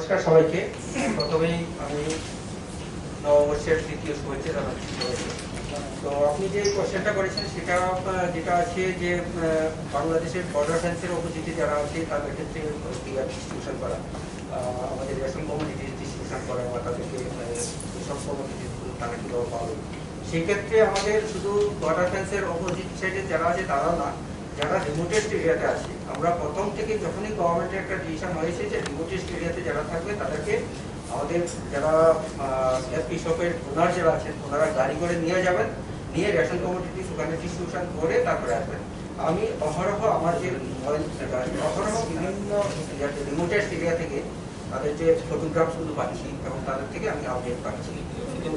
নমস্কার সবাইকে। প্রথমেই আমি নববর্ষের তৃতীয় শুভেচ্ছা জানাচ্ছি সবাইকে। তো আপনি যে কোশ্চেনটা করেছেন সেটা যেটা আছে যে বাংলাদেশের বর্ডার ফেন্সের অপোজিটে যারা আছে তাদের ক্ষেত্রে ডিস্ট্রিবিউশন করা, আমাদের রেশন কমিউনিটি ডিস্ট্রিবিউশন করা বা তাদেরকে সব কমিউনিটিগুলো তারা কীভাবে পাবে, সেক্ষেত্রে আমাদের শুধু বর্ডার ফেন্সের অপোজিট সাইডে যারা আছে তারাও না, যারা রিমোটেস্ট এরিয়াতে আছে, আমরা প্রথম থেকে যখনই গভর্নমেন্টের একটা ডিসিশন হয়েছে যে রিমোটেস্ট এরিয়াতে যারা থাকবে তাদেরকে আমাদের যারা এফপি শপের ওনার যারা আছেন ওনারা গাড়ি করে নিয়ে যাবেন, নিয়ে রেশন কমিউনিটি ওখানে ডিস্ট্রিবিউশন করে তারপরে আসবেন। আমি অহরহ আমার যে অহরহ বিভিন্ন রিমোটেস্ট এরিয়া থেকে তাদের যে ফটোগ্রাফসগুলো পাচ্ছি এবং তাদের থেকে আমি আপডেট পাচ্ছি। তো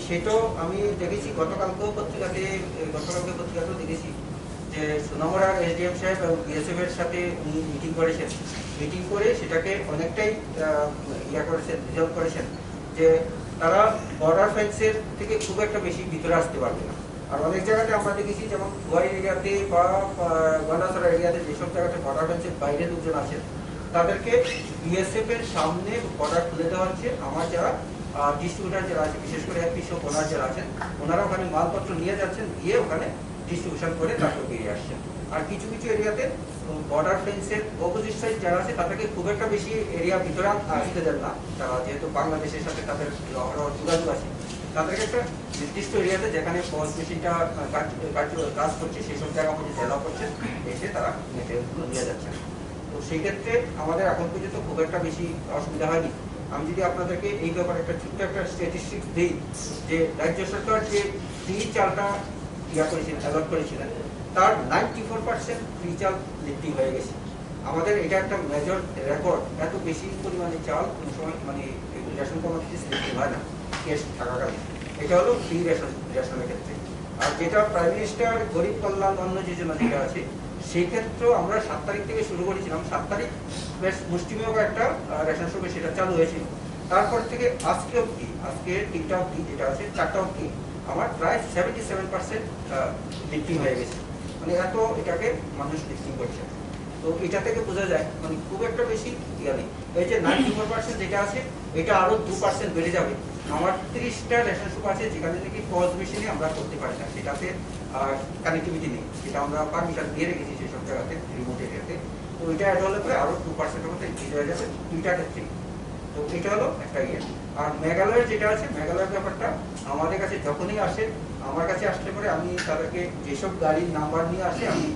সেটাও আমি দেখেছি গতকালকেও পত্রিকাতেও দেখেছি যে সুনামুড়ার এসডিএম সাহেব এবং বিএসএফ এর সাথে উনি মিটিং করেছেন, মিটিং করে সেটাকে অনেকটাই রিজলভ করেছেন যে তারা বর্ডার ফেন্সের থেকে খুব একটা বেশি ভিতরে আসতে পারবে না। আর অনেক জায়গাতে আমরা দেখেছি যেমন গোয়াই এরিয়াতে বা গন্ডাছড়া এরিয়াতে যেসব জায়গাতে বর্ডার ফেন্সের বাইরে লোকজন আছেন তাদেরকে বিএসএফ এর সামনে বর্ডার খুলে দেওয়া হচ্ছে। আমার যারা ডিস্ট্রিবিউটার যারা আছে, বিশেষ করে এফপি শপ ওনার যারা আছেন, ওনারা ওখানে মালপত্র নিয়ে যাচ্ছেন, গিয়ে ওখানে ডিস্ট্রিবিউশন করে তারপর বেরিয়ে আসছেন। আর কিছু কিছু এরিয়াতে বর্ডার ফেন্সের অপোজিট সাইড যারা আছে তাদেরকে খুব একটা বেশি এরিয়া ভিতরে আসতে দেন না, তারা যেহেতু বাংলাদেশের সাথে তাদের যোগাযোগ আছে, তাদেরকে একটা নির্দিষ্ট এরিয়াতে যেখানে পজ মেশিনটা কাজ করছে সেই সব জায়গা মধ্যে জেলা করছে, এসে তারা মেটেরিয়ালগুলো নিয়ে যাচ্ছেন। তো সেই ক্ষেত্রে আমাদের এখন পর্যন্ত খুব একটা বেশি অসুবিধা হয়নি। আমি যদি আপনাদেরকে এই ব্যাপারে একটা ছোট্ট একটা স্ট্যাটিস্টিক্স দিই যে রাজ্য সরকার যে ফ্রি চালটা অ্যালট করেছিলেন তার 94% ফ্রি চাল লিফটিং হয়ে গেছে। আমাদের এটা একটা মেজর রেকর্ড, এত বেশি পরিমাণে চাল কোনো সময় মানে রেশন কমিউনিটিস লিফটিং হয় না কেস থাকাকালীন। এটা হলো ফ্রি রেশনের ক্ষেত্রে। আর যেটা প্রাইম মিনিস্টার গরিব কল্যাণ অন্ন যোজনা যেটা আছে সেই ক্ষেত্রেও আমরা 7 তারিখ থেকে শুরু করেছিলাম। 7 তারিখ বেশ মুষ্টিমেয় একটা রেশন শপে সেটা চালু হয়েছিল। তারপর থেকে আজকে অবধি, আজকে 3টা অবধি যেটা আছে 4টা অবধি আমার প্রায় 77% লিফটিং হয়ে গেছে। মানে এত এটাকে মানুষ লিফটিং করছে। তো এটা থেকে বোঝা যায় মানে খুব একটা বেশি ইয়া নেই। এই যে 94% যেটা আছে এটা আরো 2% বেড়ে যাবে। আমার 30টা রেশন শপ আছে যেখানে নাকি পজ মেশিনে আমরা করতে পারি না, সেটাতে কানেক্টিভিটি নেই, সেটা আমরা পারমিশন দিয়ে রেখেছি সেসব জায়গাতে রিমোট এরিয়াতে। তো এটা অ্যাড হলে পরে আরো 2% মতো ইনক্রিজ হয়ে যাবে 2টা ক্ষেত্রে। তো এটা হলো একটা ইয়ে। আর মেঘালয়ের যেটা আছে, মেঘালয়ের ব্যাপারটা আমাদের কাছে যখনই আসে, আমার কাছে আসলে পরে আমি তাদেরকে যেসব গাড়ির নাম্বার নিয়ে আসে আমি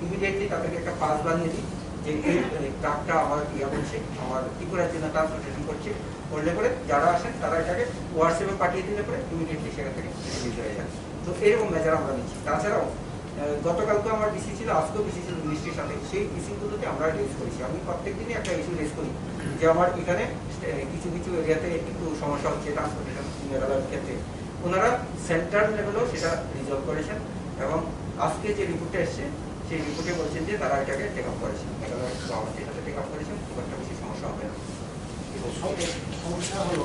ইমিডিয়েটলি তাদেরকে একটা পাস বানিয়ে দিই যে এই ট্রাকটা আমার ইয়া করছে, আমার ত্রিপুরার জন্য ট্রান্সপোর্টেশন করছে, করলে পরে যারা আসেন তারা এটাকে হোয়াটসঅ্যাপে পাঠিয়ে দিলে পরে ইমিডিয়েটলি সেখান থেকে রিলিজ হয়ে যায়। তো এরকম মেজার আমরা নিচ্ছি। তাছাড়াও গতকালকে আমার বিসি ছিল, আজকেও বিসি ছিল মিনিস্ট্রির সাথে, সেই বিসিগুলোতে আমরা রেজ করেছি। আমি প্রত্যেকদিনই একটা ইস্যু রেজ করি যে আমার এখানে কিছু কিছু এরিয়াতে একটু সমস্যা হচ্ছে ট্রান্সপোর্টেশন মেঘালয়ের ক্ষেত্রে। ওনারা সেন্ট্রাল লেভেলেও সেটা রিজলভ করেছেন এবং আজকে যে রিপোর্টটা এসছে সেই রিপোর্টে বলছেন যে তারা এটাকে টেক আপ করেছেন, মেঘালয়ের গভর্নমেন্ট এটাকে টেক আপ করেছেন, খুব একটা বেশি সমস্যা হবে না। সমস্যা হলো